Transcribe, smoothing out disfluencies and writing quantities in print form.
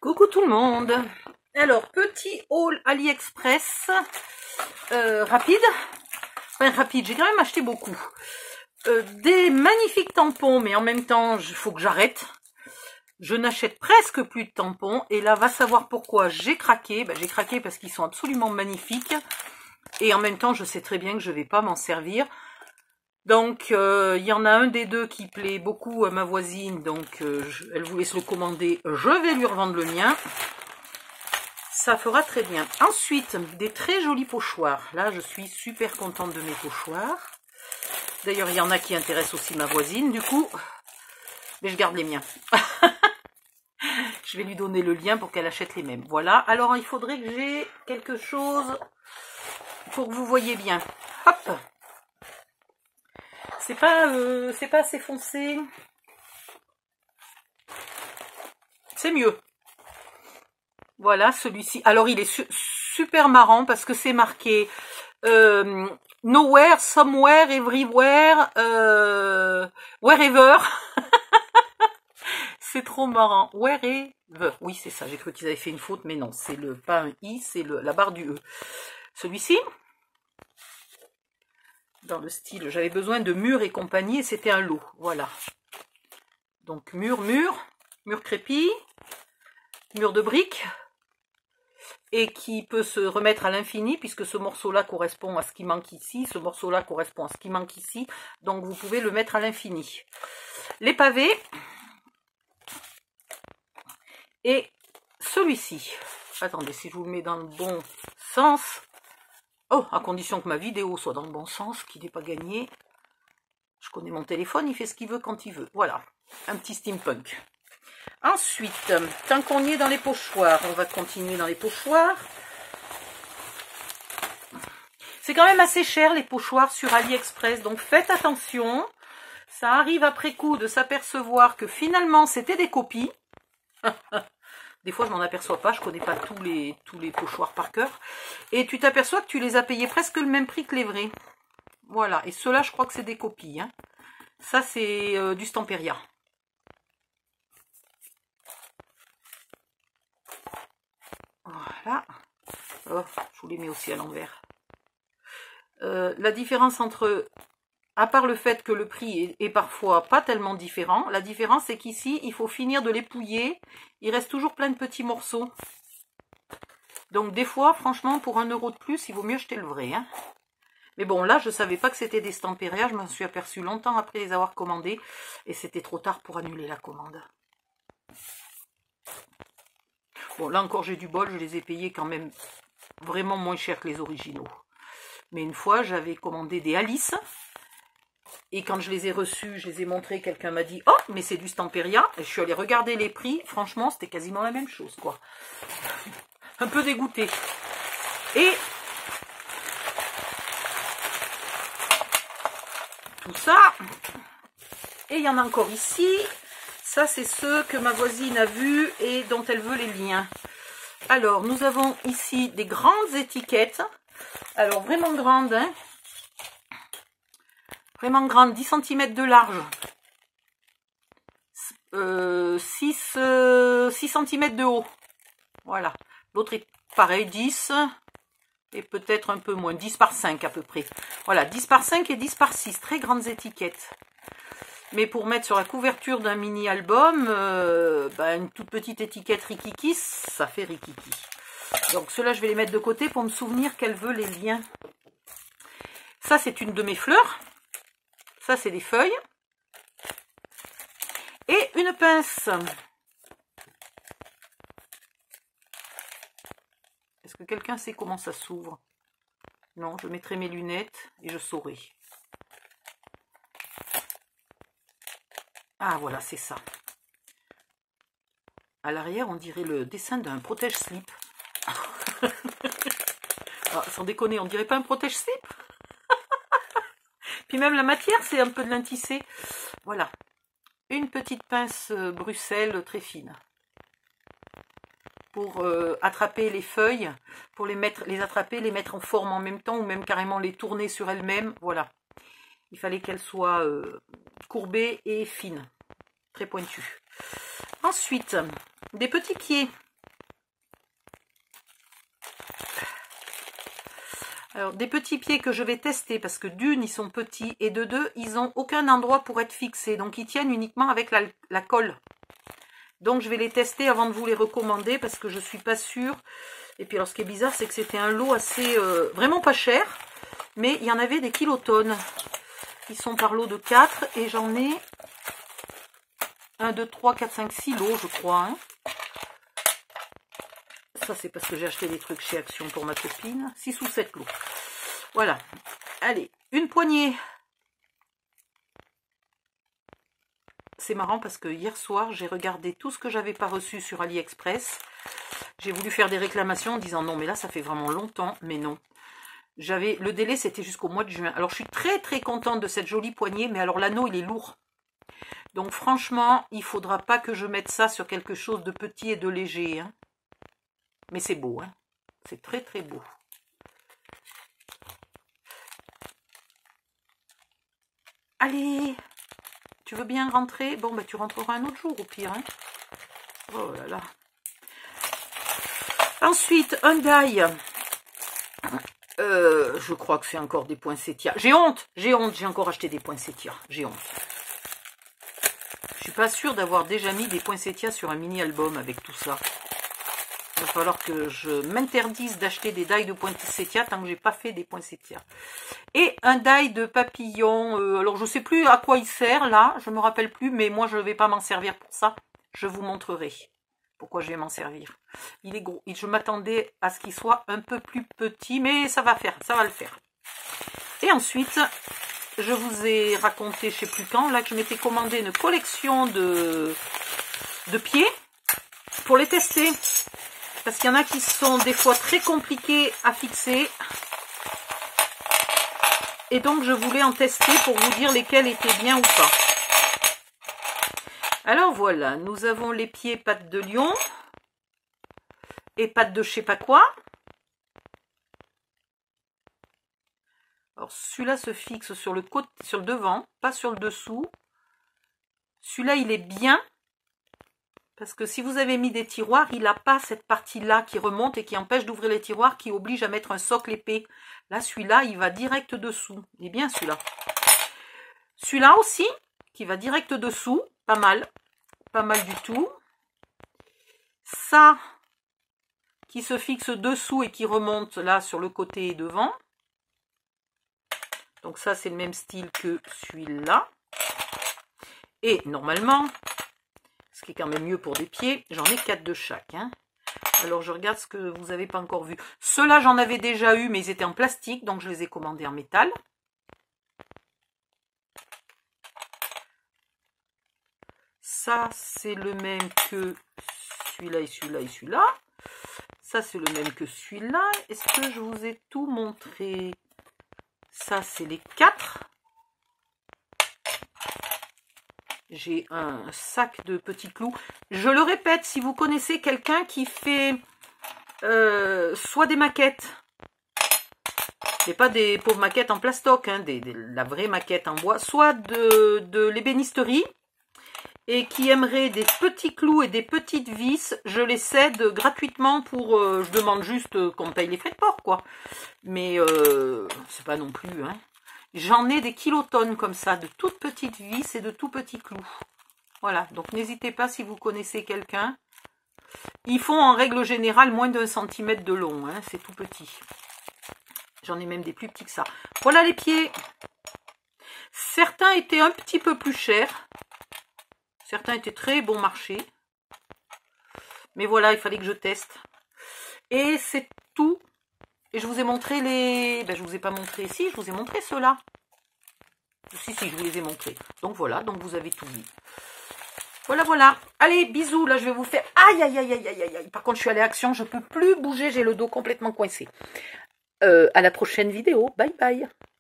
Coucou tout le monde. Alors, petit haul AliExpress rapide. Enfin, rapide, j'ai quand même acheté beaucoup. Des magnifiques tampons, mais en même temps, il faut que j'arrête. Je n'achète presque plus de tampons. Et là, va savoir pourquoi j'ai craqué. Ben, j'ai craqué parce qu'ils sont absolument magnifiques. Et en même temps, je sais très bien que je ne vais pas m'en servir. Donc, il y en a un des deux qui plaît beaucoup à ma voisine. Donc, elle voulait se le commander. Je vais lui revendre le mien. Ça fera très bien. Ensuite, des très jolis pochoirs. Là, je suis super contente de mes pochoirs. D'ailleurs, il y en a qui intéressent aussi ma voisine, du coup. Mais je garde les miens. Je vais lui donner le lien pour qu'elle achète les mêmes. Voilà. Alors, il faudrait que j'ai quelque chose pour que vous voyez bien. Hop. C'est pas assez foncé. C'est mieux. Voilà, celui-ci. Alors, il est super marrant parce que c'est marqué Nowhere, Somewhere, Everywhere, Wherever. C'est trop marrant. Wherever. Oui, c'est ça. J'ai cru qu'ils avaient fait une faute, mais non. C'est pas un I, c'est la barre du E. Celui-ci, dans le style, j'avais besoin de mur et compagnie et c'était un lot. Voilà. Donc, mur crépi, mur de briques. Et qui peut se remettre à l'infini, puisque ce morceau-là correspond à ce qui manque ici, ce morceau-là correspond à ce qui manque ici, donc vous pouvez le mettre à l'infini. Les pavés, et celui-ci, attendez, si je vous le mets dans le bon sens, oh, à condition que ma vidéo soit dans le bon sens, qu'il n'est pas gagné, je connais mon téléphone, il fait ce qu'il veut quand il veut, voilà, un petit steampunk. Ensuite, tant qu'on y est dans les pochoirs, on va continuer dans les pochoirs. C'est quand même assez cher les pochoirs sur AliExpress, donc faites attention. Ça arrive après coup de s'apercevoir que finalement c'était des copies. Des fois je m'en aperçois pas, je connais pas tous les pochoirs par cœur. Et tu t'aperçois que tu les as payés presque le même prix que les vrais. Voilà, et ceux-là je crois que c'est des copies. Hein. Ça c'est du Stamperia. Voilà. Oh, je vous les mets aussi à l'envers. La différence entre, à part le fait que le prix est parfois pas tellement différent, la différence c'est qu'ici, il faut finir de l'épouiller. Il reste toujours plein de petits morceaux. Donc des fois, franchement, pour 1 € de plus, il vaut mieux acheter le vrai. Hein. Mais bon, là, je savais pas que c'était des Stamperia. Je m'en suis aperçue longtemps après les avoir commandés. Et c'était trop tard pour annuler la commande. Bon, là encore, j'ai du bol. Je les ai payés quand même vraiment moins cher que les originaux. Mais une fois, j'avais commandé des Alice. Et quand je les ai reçus, je les ai montrés. Quelqu'un m'a dit « Oh, mais c'est du Stamperia !» Et je suis allée regarder les prix. Franchement, c'était quasiment la même chose, quoi. Un peu dégoûté. Et tout ça. Et il y en a encore ici. Ça, c'est ceux que ma voisine a vus et dont elle veut les liens. Alors, nous avons ici des grandes étiquettes. Alors, vraiment grandes. Hein. Vraiment grandes. 10 cm de large. 6 cm de haut. Voilà. L'autre est pareil, 10. Et peut-être un peu moins. 10 par 5 à peu près. Voilà, 10 par 5 et 10 par 6. Très grandes étiquettes. Mais pour mettre sur la couverture d'un mini-album, une toute petite étiquette Rikiki, ça fait Rikiki. Donc ceux-là, je vais les mettre de côté pour me souvenir qu'elle veut les liens. Ça, c'est une de mes fleurs. Ça, c'est des feuilles. Et une pince. Est-ce que quelqu'un sait comment ça s'ouvre? Non, je mettrai mes lunettes et je saurai. Ah, voilà, c'est ça. À l'arrière, on dirait le dessin d'un protège-slip. Ah, sans déconner, on dirait pas un protège-slip. Puis même la matière, c'est un peu de lin tissé. Voilà. Une petite pince Bruxelles très fine. Pour attraper les feuilles, pour les attraper, les mettre en forme en même temps, ou même carrément les tourner sur elles-mêmes. Voilà. Il fallait qu'elles soient courbées et fines. Très pointues. Ensuite, des petits pieds. Alors, des petits pieds que je vais tester parce que d'une, ils sont petits et de deux, ils n'ont aucun endroit pour être fixés. Donc, ils tiennent uniquement avec la colle. Donc, je vais les tester avant de vous les recommander parce que je ne suis pas sûre. Et puis, alors, ce qui est bizarre, c'est que c'était un lot assez... vraiment pas cher. Mais il y en avait des kilotonnes. Ils sont par lot de 4 et j'en ai 1, 2, 3, 4, 5, 6 lots, je crois. Hein. Ça, c'est parce que j'ai acheté des trucs chez Action pour ma copine. 6 ou 7 lots. Voilà. Allez, une poignée. C'est marrant parce que hier soir, j'ai regardé tout ce que j'avais pas reçu sur AliExpress. J'ai voulu faire des réclamations en disant non, mais là, ça fait vraiment longtemps. Mais non. Le délai, c'était jusqu'au mois de juin. Alors, je suis très, très contente de cette jolie poignée. Mais alors, l'anneau, il est lourd. Donc, franchement, il ne faudra pas que je mette ça sur quelque chose de petit et de léger. Hein. Mais c'est beau, hein. C'est très très beau. Allez, tu veux bien rentrer? Bon, bah tu rentreras un autre jour au pire. Hein. Oh là là. Ensuite, un die. Je crois que c'est encore des poinsettias. J'ai honte, j'ai encore acheté des poinsettias. J'ai honte. Je suis pas sûre d'avoir déjà mis des poinsettias sur un mini-album avec tout ça. Il va falloir que je m'interdise d'acheter des die de poinsettias tant que j'ai pas fait des poinsettias. Et un die de papillon. Alors je sais plus à quoi il sert là, je me rappelle plus, mais moi je ne vais pas m'en servir pour ça. Je vous montrerai pourquoi je vais m'en servir. Il est gros. Je m'attendais à ce qu'il soit un peu plus petit, mais ça va faire, ça va le faire. Et ensuite, je vous ai raconté, je sais plus quand, là que je m'étais commandé une collection de pieds pour les tester. Parce qu'il y en a qui sont des fois très compliqués à fixer. Et donc, je voulais en tester pour vous dire lesquels étaient bien ou pas. Alors, voilà. Nous avons les pieds pattes de lion. Et pattes de je sais pas quoi. Alors, celui-là se fixe sur le côté, sur le devant, pas sur le dessous. Celui-là, il est bien. Parce que si vous avez mis des tiroirs, il n'a pas cette partie-là qui remonte et qui empêche d'ouvrir les tiroirs, qui oblige à mettre un socle épais. Là, celui-là, il va direct dessous. Il est bien celui-là. Celui-là aussi, qui va direct dessous. Pas mal. Pas mal du tout. Ça, qui se fixe dessous et qui remonte là sur le côté et devant. Donc ça, c'est le même style que celui-là. Et normalement... ce qui est quand même mieux pour des pieds, j'en ai 4 de chaque. Hein. Alors je regarde ce que vous n'avez pas encore vu. Ceux-là, j'en avais déjà eu, mais ils étaient en plastique, donc je les ai commandés en métal. Ça, c'est le même que celui-là et celui-là et celui-là. Ça, c'est le même que celui-là. Est-ce que je vous ai tout montré? Ça, c'est les 4. J'ai un sac de petits clous. Je le répète, si vous connaissez quelqu'un qui fait soit des maquettes, mais pas des pauvres maquettes en plastoc, hein, la vraie maquette en bois, soit de l'ébénisterie, et qui aimerait des petits clous et des petites vis, je les cède gratuitement pour... je demande juste qu'on me paye les frais de port, quoi. Mais c'est pas non plus... Hein. J'en ai des kilotonnes comme ça, de toutes petites vis et de tout petits clous. Voilà, donc n'hésitez pas si vous connaissez quelqu'un. Ils font en règle générale moins d'1 centimètre de long, hein, c'est tout petit. J'en ai même des plus petits que ça. Voilà les pieds. Certains étaient un petit peu plus chers. Certains étaient très bon marché. Mais voilà, il fallait que je teste. Et c'est tout. Et je vous ai montré les... Ben, je vous ai pas montré. Si, je vous ai montré ceux-là. Si, je vous les ai montrés. Donc voilà, donc vous avez tout vu. Voilà, voilà. Allez, bisous. Là, je vais vous faire... Aïe, aïe, aïe, aïe, aïe, aïe. Par contre, je suis allée à Action. Je peux plus bouger. J'ai le dos complètement coincé. À la prochaine vidéo. Bye, bye.